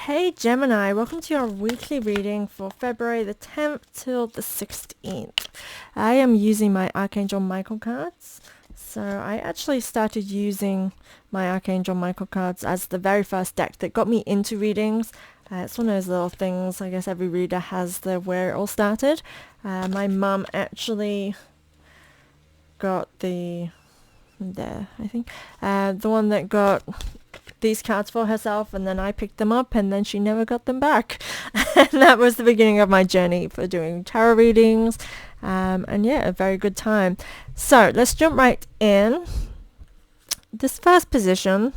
Hey Gemini, welcome to your weekly reading for February the 10th till the 16th. I am using my Archangel Michael cards. So I actually started using my Archangel Michael cards as the very first deck that got me into readings. It's one of those little things, I guess every reader has where it all started. My mum actually got the one that got these cards for herself, and then I picked them up, and then she never got them back. And that was the beginning of my journey for doing tarot readings. And yeah, a very good time. So let's jump right in. This first position.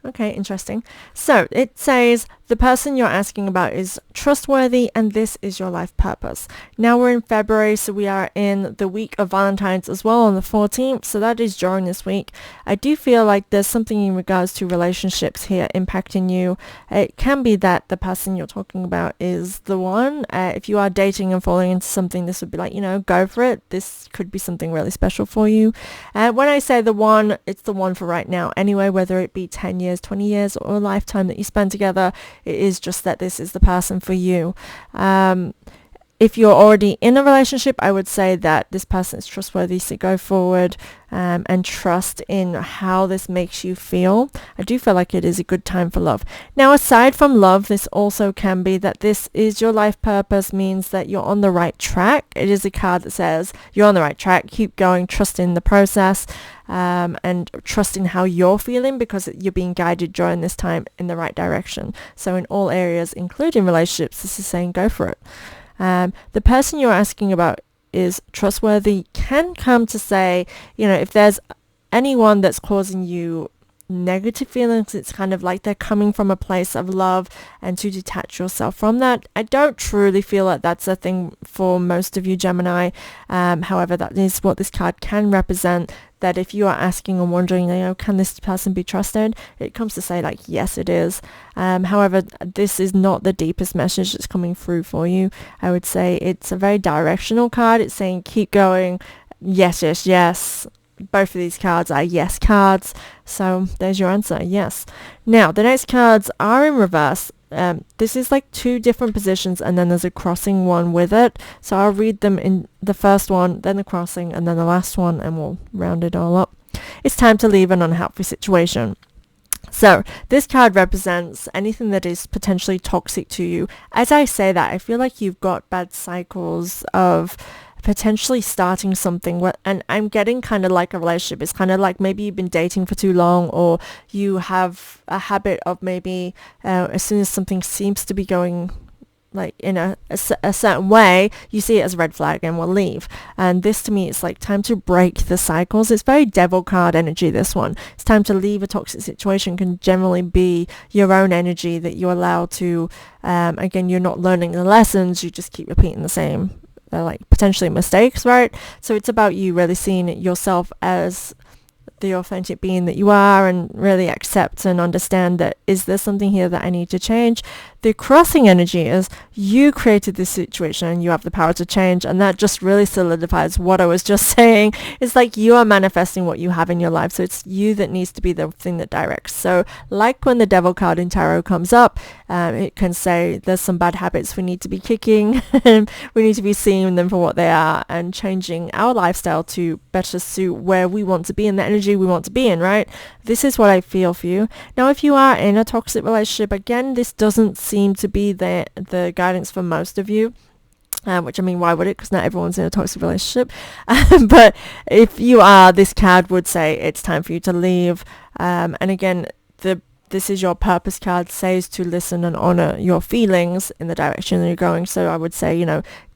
Okay, interesting. So it says the person you're asking about is trustworthy and this is your life purpose. Now we're in February, so we are in the week of Valentine's as well on the 14th. So that is during this week. I do feel like there's something in regards to relationships here impacting you. It can be that the person you're talking about is the one. If you are dating and falling into something, this would be like, go for it. This could be something really special for you. When I say the one, it's the one for right now. Anyway, whether it be 10 years, 20 years or a lifetime that you spend together, it is just that this is the person for you. If you're already in a relationship, I would say that this person is trustworthy, so go forward and trust in how this makes you feel. I do feel like it is a good time for love. Now, aside from love, this also can be that this is your life purpose, means that you're on the right track. It is a card that says you're on the right track, keep going, trust in the process, and trust in how you're feeling, because you're being guided during this time in the right direction. So in all areas, including relationships, this is saying go for it. The person you're asking about is trustworthy, can come to say, if there's anyone that's causing you negative feelings, it's kind of like they're coming from a place of love, and to detach yourself from that. I don't truly feel like that's a thing for most of you Gemini. However, that is what this card can represent, that if you are asking and wondering, can this person be trusted? It comes to say like, yes, it is. However, this is not the deepest message that's coming through for you. I would say it's a very directional card. It's saying keep going. Yes, yes, yes. Both of these cards are yes cards. So there's your answer, yes. Now, the next cards are in reverse. This is like two different positions, and then there's a crossing one with it. So I'll read them in the first one, then the crossing, and then the last one, and we'll round it all up. It's time to leave an unhealthy situation. So this card represents anything that is potentially toxic to you. As I say that, I feel like you've got bad cycles of potentially starting something, and I'm getting kind of like a relationship. It's kind of like maybe you've been dating for too long, or you have a habit of maybe as soon as something seems to be going like in a certain way, you see it as a red flag and will leave. And this to me, it's like time to break the cycles. It's very devil card energy, this one. It's time to leave a toxic situation. Can generally be your own energy that you allow to, again, you're not learning the lessons, you just keep repeating the same like potentially mistakes, right? So it's about you really seeing yourself as the authentic being that you are, and really accept and understand that, is there something here that I need to change? The crossing energy is you created this situation and you have the power to change, and that just really solidifies what I was just saying. It's like you are manifesting what you have in your life, so it's you that needs to be the thing that directs. So like when the devil card in tarot comes up, it can say there's some bad habits we need to be kicking. We need to be seeing them for what they are and changing our lifestyle to better suit where we want to be in the energy we want to be in, right? This is what I feel for you. Now, if you are in a toxic relationship, again, this doesn't seem to be the guidance for most of you. Which, I mean, why would it? Because not everyone's in a toxic relationship. But if you are, this card would say it's time for you to leave. And again, this is your purpose card, says to listen and honor your feelings in the direction that you're going. So I would say,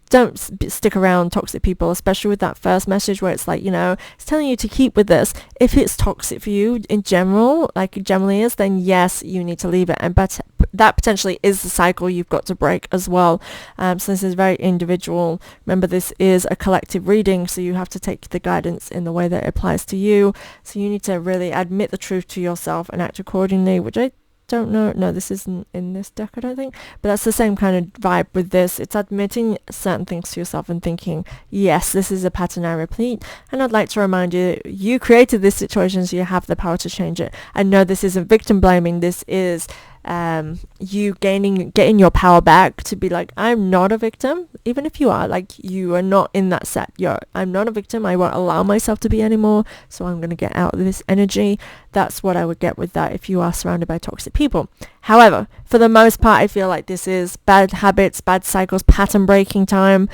don't stick around toxic people, especially with that first message where it's like, it's telling you to keep with this. If it's toxic for you in general, like it generally is, then yes, you need to leave it. But that potentially is the cycle you've got to break as well. So this is very individual. Remember, this is a collective reading, so you have to take the guidance in the way that it applies to you. So you need to really admit the truth to yourself and act accordingly, which I don't know. No, this isn't in this deck, I don't think. But that's the same kind of vibe with this. It's admitting certain things to yourself and thinking, yes, this is a pattern I repeat. And I'd like to remind you, you created this situation, so you have the power to change it. I know this isn't victim blaming. This is you getting your power back to be like, I'm not a victim. Even if you are, like, you are not in that set. I'm not a victim. I won't allow myself to be anymore. So I'm going to get out of this energy. That's what I would get with that if you are surrounded by toxic people. However, for the most part, I feel like this is bad habits, bad cycles, pattern breaking time.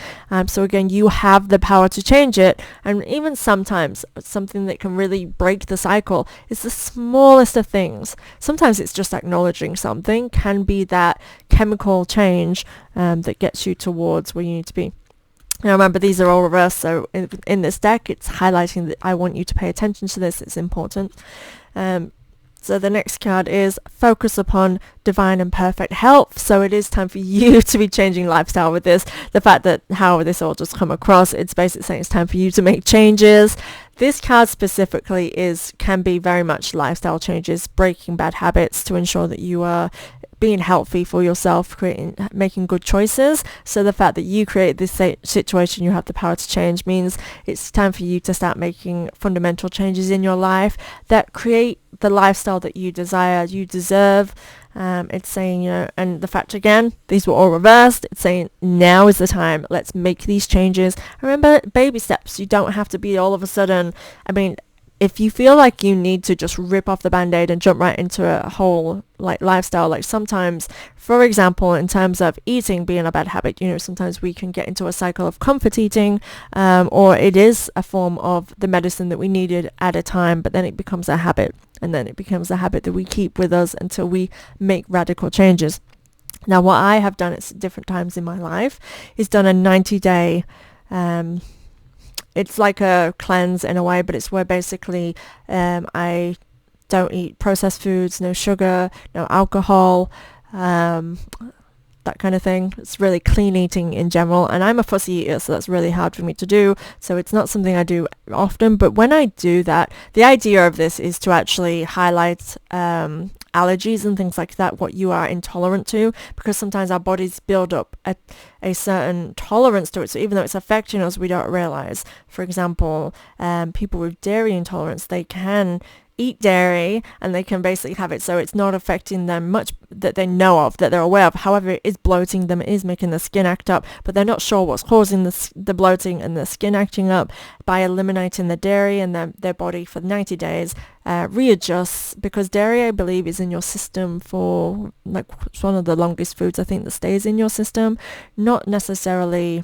So again, you have the power to change it. And even sometimes something that can really break the cycle is the smallest of things. Sometimes it's just acknowledging something can be that chemical change that gets you towards where you need to be. Now remember, these are all reversed, so in this deck it's highlighting that I want you to pay attention to this. It's important. So the next card is focus upon divine and perfect health. So it is time for you to be changing lifestyle with this. The fact that how this all just come across, it's basically saying it's time for you to make changes. This card specifically can be very much lifestyle changes, breaking bad habits to ensure that you are being healthy for yourself, making good choices. So the fact that you create this situation, you have the power to change, means it's time for you to start making fundamental changes in your life that create the lifestyle that you desire, you deserve. It's saying, and the fact again, these were all reversed. It's saying now is the time. Let's make these changes. Remember, baby steps. You don't have to be all of a sudden. I mean, if you feel like you need to just rip off the band-aid and jump right into a whole lifestyle, like sometimes, for example, in terms of eating being a bad habit, sometimes we can get into a cycle of comfort eating, or it is a form of the medicine that we needed at a time, but then it becomes a habit, and then it becomes a habit that we keep with us until we make radical changes. Now, what I have done at different times in my life is done a 90-day it's like a cleanse in a way, but it's where basically I don't eat processed foods, no sugar, no alcohol, that kind of thing. It's really clean eating in general, and I'm a fussy eater, so that's really hard for me to do, so it's not something I do often. But when I do that, the idea of this is to actually highlight allergies and things like that, what you are intolerant to, because sometimes our bodies build up a certain tolerance to it, so even though it's affecting us, we don't realize. For example, people with dairy intolerance, they can eat dairy and they can basically have it so it's not affecting them much that they know of, that they're aware of. However, it is bloating them, it is making the skin act up, but they're not sure what's causing the bloating and the skin acting up. By eliminating the dairy, and their body for 90 days readjusts, because dairy, I believe, is in your system for, like, it's one of the longest foods I think that stays in your system. Not necessarily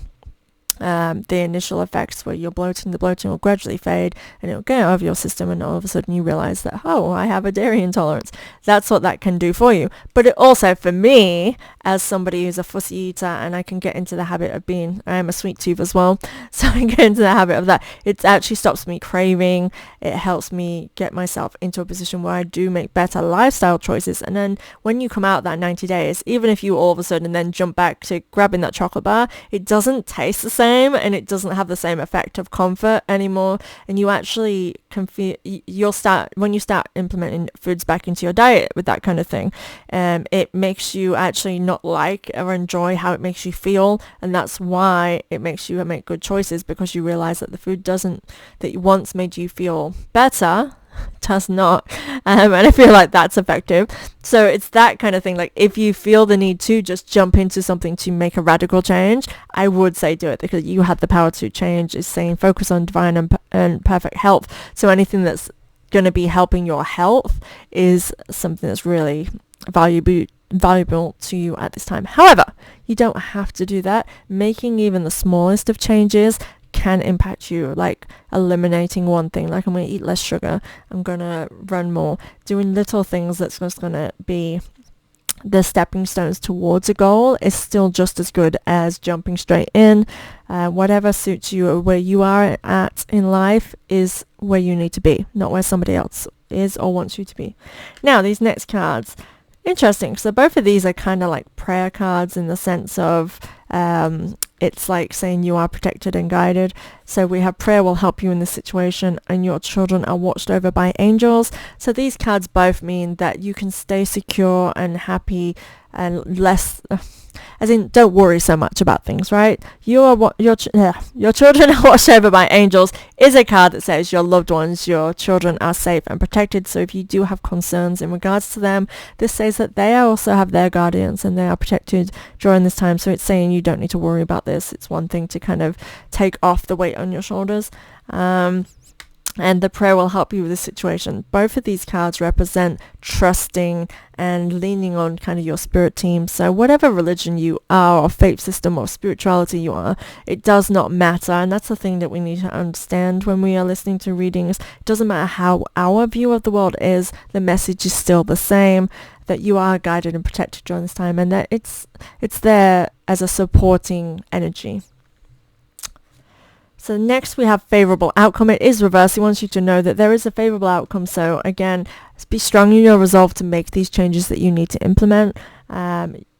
the initial effects where you're bloating. The bloating will gradually fade and it'll get out of your system, and all of a sudden you realize that, oh, I have a dairy intolerance. That's what that can do for you. But it also, for me, as somebody who's a fussy eater, and I can get into the habit of I am a sweet tooth as well, so I get into the habit of that. It actually stops me craving. It helps me get myself into a position where I do make better lifestyle choices. And then when you come out that 90 days, even if you all of a sudden then jump back to grabbing that chocolate bar, it doesn't taste the same, and it doesn't have the same effect of comfort anymore. And you actually can feel, when you start implementing foods back into your diet with that kind of thing, it makes you actually not like or enjoy how it makes you feel. And that's why it makes you make good choices, because you realize that the food that once made you feel better does not, and I feel like that's effective. So it's that kind of thing. Like, if you feel the need to just jump into something to make a radical change, I would say do it, because you have the power to change. It's saying focus on divine and perfect health. So anything that's going to be helping your health is something that's really valuable to you at this time. However, you don't have to do that. Making even the smallest of changes can impact you, like eliminating one thing, like I'm going to eat less sugar, I'm going to run more. Doing little things that's just going to be the stepping stones towards a goal is still just as good as jumping straight in. Whatever suits you, or where you are at in life is where you need to be, not where somebody else is or wants you to be. Now, these next cards, interesting. So both of these are kind of like prayer cards, in the sense of it's like saying you are protected and guided. So we have prayer will help you in this situation, and your children are watched over by angels. So these cards both mean that you can stay secure and happy and less, as in, don't worry so much about things, right? Your children are watched over by angels is a card that says your loved ones, your children are safe and protected. So if you do have concerns in regards to them, this says that they also have their guardians and they are protected during this time. So it's saying you don't need to worry about this. It's one thing to kind of take off the weight on your shoulders. And the prayer will help you with this situation. Both of these cards represent trusting and leaning on kind of your spirit team. So whatever religion you are, or faith system or spirituality you are, it does not matter. And that's the thing that we need to understand when we are listening to readings. It doesn't matter how our view of the world is, the message is still the same, that you are guided and protected during this time, and that it's there as a supporting energy. So next we have favorable outcome. It is reversed. It wants you to know that there is a favorable outcome. So again, be strong in your resolve to make these changes that you need to implement.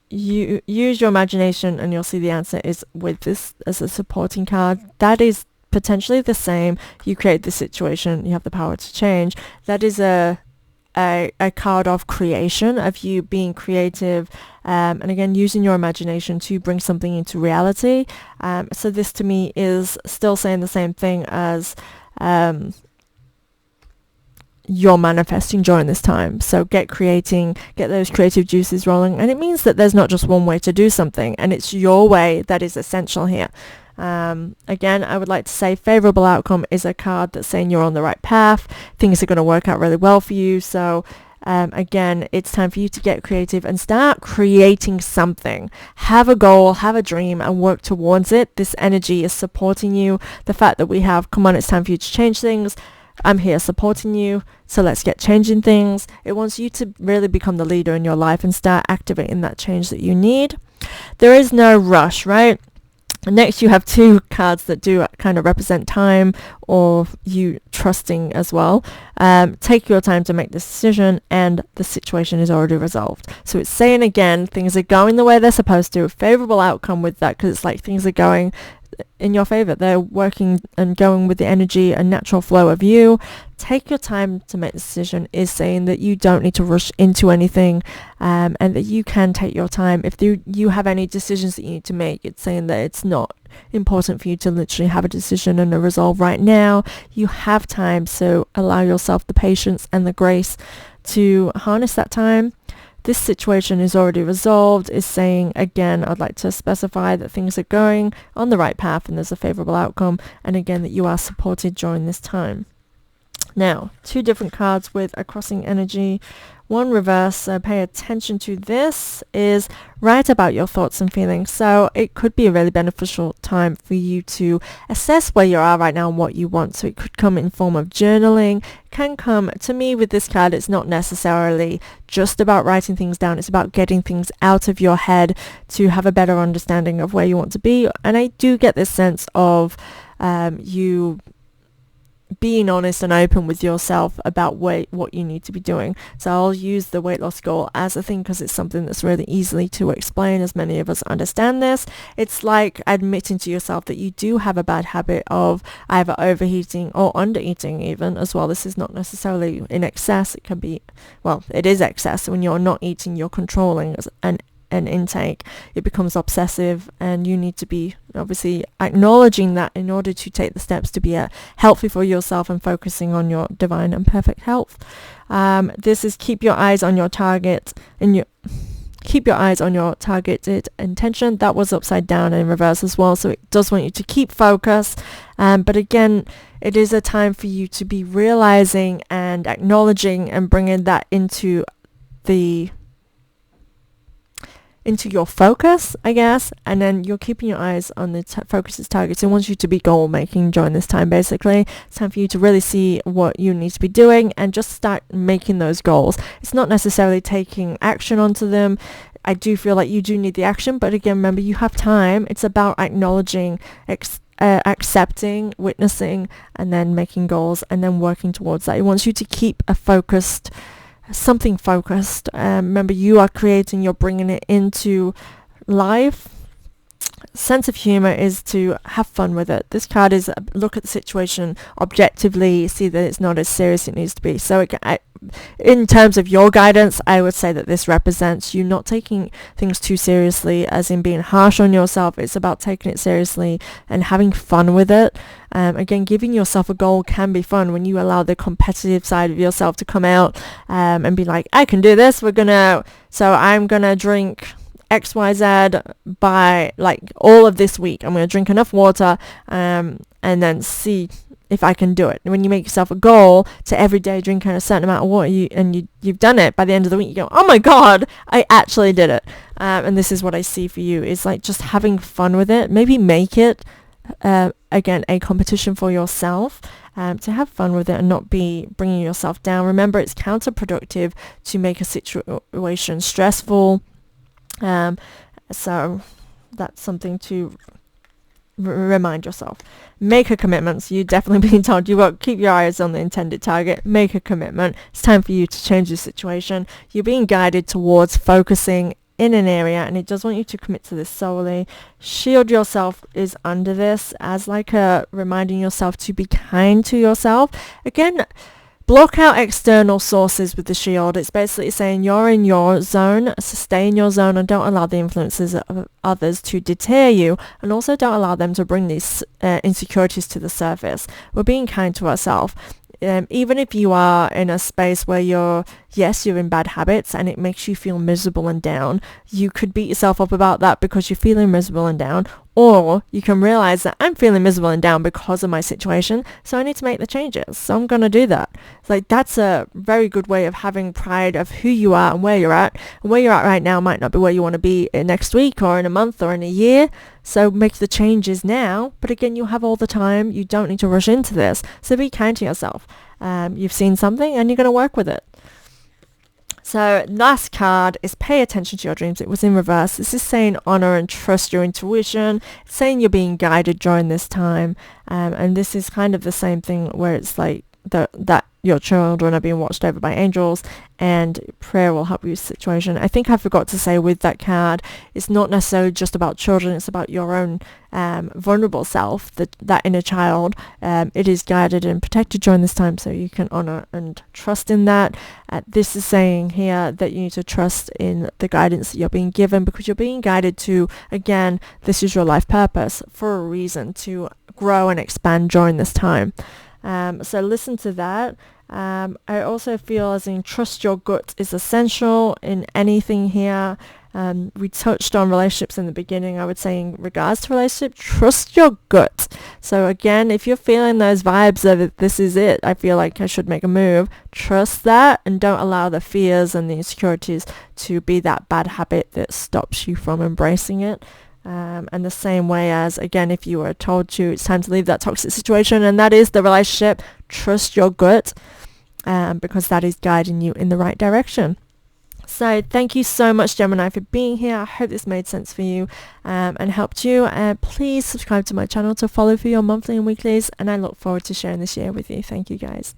You use your imagination and you'll see the answer is with this as a supporting card. That is potentially the same. You create the situation, you have the power to change. That is a card of creation, of you being creative, and again using your imagination to bring something into reality. So this to me is still saying the same thing as you're manifesting during this time. So get those creative juices rolling, and it means that there's not just one way to do something, and it's your way that is essential here. Again, I would like to say favorable outcome is a card that's saying you're on the right path. Things are going to work out really well for you. So again, it's time for you to get creative and start creating something. Have a goal, have a dream, and work towards it. This energy is supporting you. The fact that we have, come on, it's time for you to change things. I'm here supporting you, so let's get changing things. It wants you to really become the leader in your life and start activating that change that you need. There is no rush, right? Next, you have two cards that do kind of represent time or you trusting as well. Take your time to make this decision, and the situation is already resolved. So it's saying again, things are going the way they're supposed to. Favorable outcome with that, because it's like things are going in your favor. They're working and going with the energy and natural flow of you. Take your time to make the decision is saying that you don't need to rush into anything, and that you can take your time. If you have any decisions that you need to make, it's saying that it's not important for you to literally have a decision and a resolve right now. You have time, so allow yourself the patience and the grace to harness that time. This situation is already resolved, is saying, again, I'd like to specify that things are going on the right path and there's a favorable outcome, and again, that you are supported during this time. Now, two different cards with a crossing energy. One reverse, so pay attention to this, is write about your thoughts and feelings. So it could be a really beneficial time for you to assess where you are right now and what you want. So it could come in form of journaling. It can come, to me with this card, it's not necessarily just about writing things down. It's about getting things out of your head to have a better understanding of where you want to be. And I do get this sense of you being honest and open with yourself about what you need to be doing. So I'll use the weight loss goal as a thing because it's something that's really easily to explain, as many of us understand this. It's like admitting to yourself that you do have a bad habit of either overeating or undereating even as well. This is not necessarily in excess. It can be, well, it is excess. When you're not eating, you're controlling an intake. It becomes obsessive, and you need to be obviously acknowledging that in order to take the steps to be healthy for yourself and focusing on your divine and perfect health. This is keep your eyes on your target and keep your eyes on your targeted intention. That was upside down in reverse as well, so it does want you to keep focus, but again, it is a time for you to be realizing and acknowledging and bringing that into your focus, I guess, and then you're keeping your eyes on the focus's targets. It wants you to be goal making during this time. Basically, it's time for you to really see what you need to be doing and just start making those goals. It's not necessarily taking action onto them. I do feel like you do need the action, but again, remember, you have time. It's about acknowledging, accepting, witnessing, and then making goals and then working towards that. It wants you to keep something focused. Remember, you are creating, you're bringing it into life. sense of humor is to have fun with it. This card is look at the situation objectively, see that it's not as serious as it needs to be. So in terms of your guidance, I would say that this represents you not taking things too seriously, as in being harsh on yourself. It's about taking it seriously and having fun with it. Again, giving yourself a goal can be fun when you allow the competitive side of yourself to come out, and be like, I can do this. So I'm gonna drink XYZ by like all of this week. I'm going to drink enough water, and then see if I can do it. And when you make yourself a goal to every day drink a certain amount of water, you've done it, by the end of the week you go, oh my god, I actually did it. And this is what I see for you, is like just having fun with it. Maybe make it again a competition for yourself, to have fun with it and not be bringing yourself down. Remember, it's counterproductive to make a situation stressful. So that's something to remind yourself. Make a commitment. So you're definitely being told you won't keep your eyes on the intended target. Make a commitment. It's time for you to change the situation. You're being guided towards focusing in an area, and it does want you to commit to this solely. Shield yourself is under this as like a reminding yourself to be kind to yourself. Again, block out external sources with the shield. It's basically saying you're in your zone, so stay in your zone and don't allow the influences of others to deter you, and also don't allow them to bring these insecurities to the surface. We're being kind to ourselves. Even if you are in a space where you're in bad habits and it makes you feel miserable and down, you could beat yourself up about that because you're feeling miserable and down, or you can realize that I'm feeling miserable and down because of my situation, so I need to make the changes, so I'm going to do that. Like, that's a very good way of having pride of who you are and where you're at. And where you're at right now might not be where you want to be next week or in a month or in a year, so make the changes now. But again, you have all the time. You don't need to rush into this, so be kind to yourself. You've seen something and you're going to work with it. So last card is pay attention to your dreams. It was in reverse. This is saying honor and trust your intuition. It's saying you're being guided during this time. And this is kind of the same thing where it's like that your children are being watched over by angels, and prayer will help you with the situation. I think I forgot to say with that card, it's not necessarily just about children, it's about your own vulnerable self, that inner child. It is guided and protected during this time, so you can honor and trust in that. This is saying here that you need to trust in the guidance that you're being given, because you're being guided to, again, this is your life purpose for a reason, to grow and expand during this time. So listen to that. I also feel as in trust your gut is essential in anything here. We touched on relationships in the beginning. I would say in regards to relationship, trust your gut. So again, if you're feeling those vibes of this is it, I feel like I should make a move, trust that and don't allow the fears and the insecurities to be that bad habit that stops you from embracing it. And the same way as, again, if you were told to, it's time to leave that toxic situation, and that is the relationship, trust your gut, because that is guiding you in the right direction. So thank you so much, Gemini, for being here. I hope this made sense for you and helped you. Please subscribe to my channel to follow for your monthly and weeklies, and I look forward to sharing this year with you. Thank you, guys.